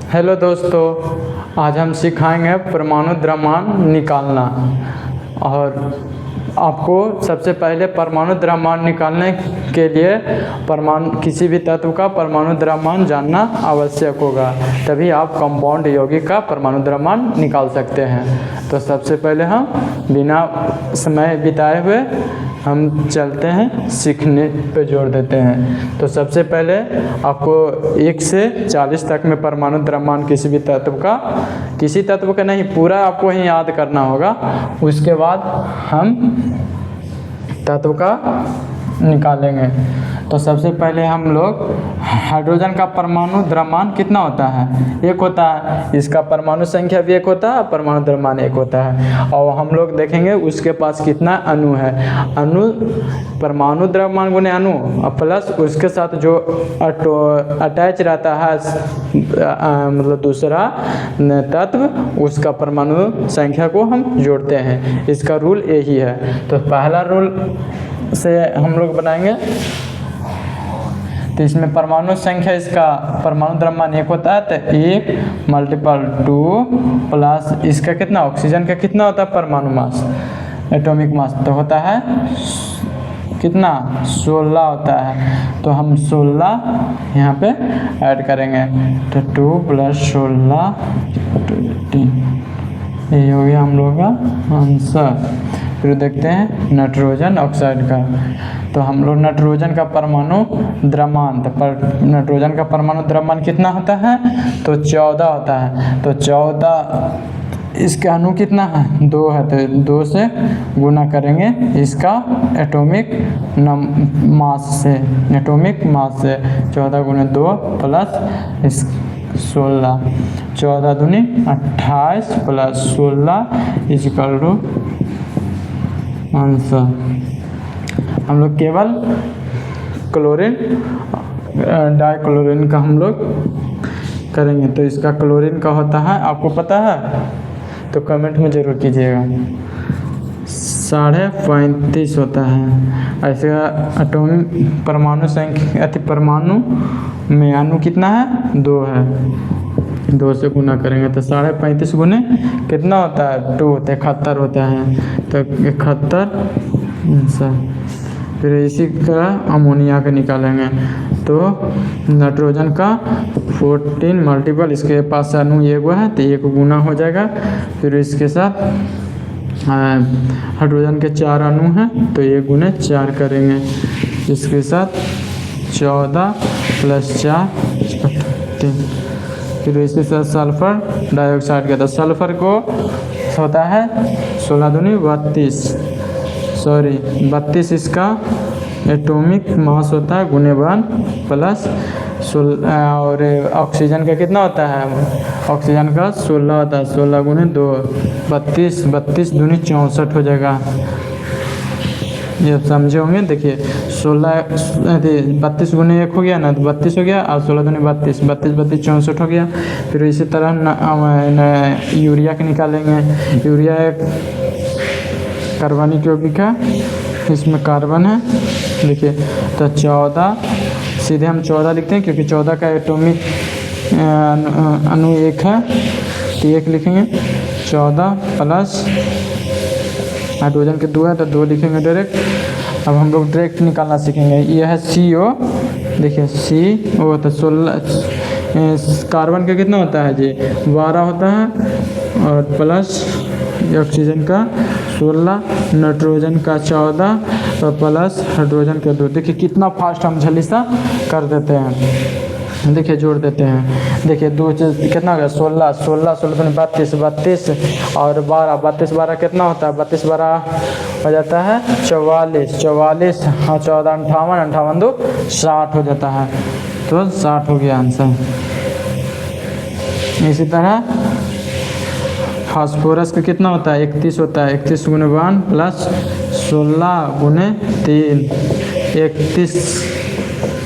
Hello दोस्तों, आज हम सिखाएंगे परमाणु द्रव्यमान निकालना। और आपको सबसे पहले परमाणु द्रव्यमान निकालने के लिए किसी भी तत्व का परमाणु द्रव्यमान जानना आवश्यक होगा, तभी आप कंपाउंड यौगिक का परमाणु द्रव्यमान निकाल सकते हैं। तो सबसे पहले हम बिना समय बिताए हुए हम चलते हैं, सीखने पे जोर देते हैं। तो सबसे पहले आपको 1 से 40 तक में परमाणु द्रव्यमान किसी भी तत्व का नहीं, पूरा आपको ही याद करना होगा। उसके बाद हम तत्व का निकालेंगे। तो सबसे पहले हम लोग हाइड्रोजन का परमाणु द्रव्यमान कितना होता है? 1 होता है। इसका परमाणु संख्या भी 1 होता है, परमाणु द्रव्यमान 1 होता है। और हम लोग देखेंगे उसके पास कितना अणु है। परमाणु द्रव्यमान गुने अणु प्लस उसके साथ जो अटैच रहता है मतलब दूसरा तत्व, उसका परमाणु संख्या को हम जोड़ते हैं। इसका रूल यही है। तो पहला रूल से हम लोग बनाएंगे। तो इसमें परमाणु संख्या, इसका परमाणु द्रव्यमान 1 होता है, तो 1 × 2 प्लस इसका कितना, ऑक्सीजन का कितना होता है परमाणु मास, एटॉमिक मास, तो होता है कितना, 16 होता है। तो हम 16 यहाँ पे ऐड करेंगे। तो 2 + 16 ये हो गया हम लोग का आंसर। फिर देखते हैं नाइट्रोजन ऑक्साइड का। तो हम लोग नाइट्रोजन का परमाणु द्रव्यमान, नाइट्रोजन का परमाणु द्रव्यमान कितना होता है? तो 14 होता है। तो 14, इसका अणु कितना है? 2 है, तो 2 से गुना करेंगे इसका एटॉमिक मास से 14 × 2 प्लस 16, 14 दूनी 28 प्लस 16 = आंसर। हम लोग केवल क्लोरीन डाइक्लोरीन का हम लोग करेंगे। तो इसका क्लोरीन का होता है, आपको पता है तो कमेंट में ज़रूर कीजिएगा, 35.5 होता है। ऐसे एटॉमिक परमाणु संख्या, परमाणु में अणु कितना है? 2 है, 2 से गुना करेंगे तो 35.5 गुने कितना होता है? 2, 71 होता है। तो 71 आंसर। फिर इसी का अमोनिया का निकालेंगे। तो नाइट्रोजन का 14 मल्टीपल, इसके पास अणु 1 है तो 1 गुना हो जाएगा। फिर इसके साथ हाइड्रोजन के 4 अणु हैं तो 1 × 4 करेंगे। इसके साथ 14 + 4 18। फिर इसके साथ सल्फर डाइऑक्साइड का, तो सल्फर को होता है 16 दूनी 32 इसका एटॉमिक मास होता है गुने 1 प्लस और ऑक्सीजन का कितना होता है? ऑक्सीजन का 16 होता है, 16 × 2 32 दूनी 64 हो जाएगा। ये समझे होंगे। देखिए 32 × 1 हो गया ना, तो 32 हो गया, और 16 दूनी 32 64 हो गया। फिर इसी तरह यूरिया के निकालेंगे। यूरिया एक कार्बनिक यौगिक है, इसमें कार्बन है। देखिए तो 14, सीधे हम 14 लिखते हैं क्योंकि 14 का एटॉमिक अणु 1 है, तो 1 लिखेंगे। 14 प्लस हाइड्रोजन के 2 है तो 2 लिखेंगे डायरेक्ट। अब हम लोग डायरेक्ट निकालना सीखेंगे। ये है CO, देखिए CO तो 16, कार्बन का कितना होता है जी? 12 होता है, और प्लस ऑक्सीजन का 16, नाइट्रोजन का 14 और प्लस हाइड्रोजन का 2। देखिए कितना फास्ट हम जल्दी सा कर देते हैं। देखिए जोड़ देते हैं। देखिए 2 कितना हो गया? 16 32 और 12 कितना होता है? 32 12 हो जाता है 44 हाँ 14 58 2 60 हो जाता है। तो 60 हो गया आंसर। इसी तरह फास्फोरस का कितना होता है? 31 होता है, 31 × 1 प्लस 16 × 3 31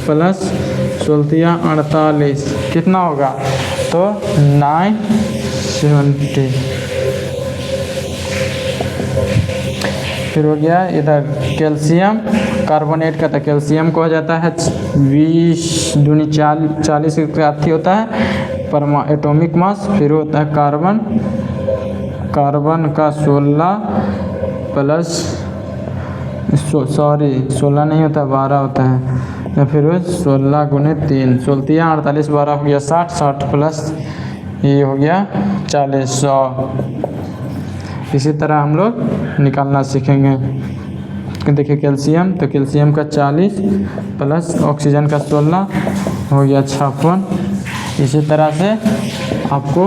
प्लस 16 48 कितना होगा? तो 970। फिर हो गया इधर कैल्शियम कार्बोनेट का, तो कैल्शियम को हो जाता है 20 दूनी 40 का अथी होता है एटॉमिक मास, फिर होता है कार्बन का 16 प्लस 16 नहीं होता 12 होता है, या फिर 16 गुने 3, 16 48, 12 हो गया 60, 60 प्लस ये हो गया 40, 100। इसी तरह हम लोग निकालना सीखेंगे। देखिए कैल्शियम, तो कैल्शियम का 40 प्लस ऑक्सीजन का 16 हो गया 56। इसी तरह से आपको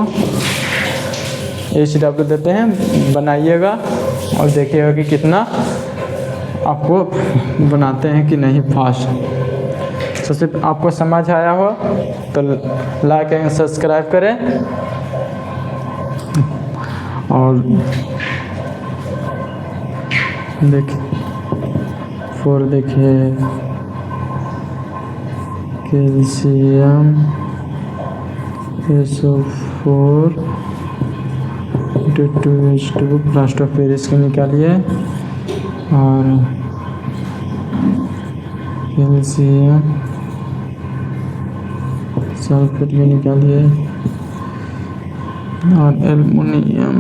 HW देते हैं, बनाइएगा और देखिएगा कि कितना आपको बनाते हैं कि नहीं फास्ट। तो सिर्फ आपको समझ आया हो तो लाइक एंड सब्सक्राइब करें, और देखिए calcium SO4 2H2 plaster of Paris के निकालिए, और कैल्शियम सल्फेट के निकालिए, और एल्युमिनियम,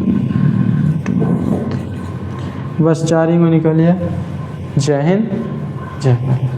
बस 4 ही को निकालिए। जय हिंद, जय भारत।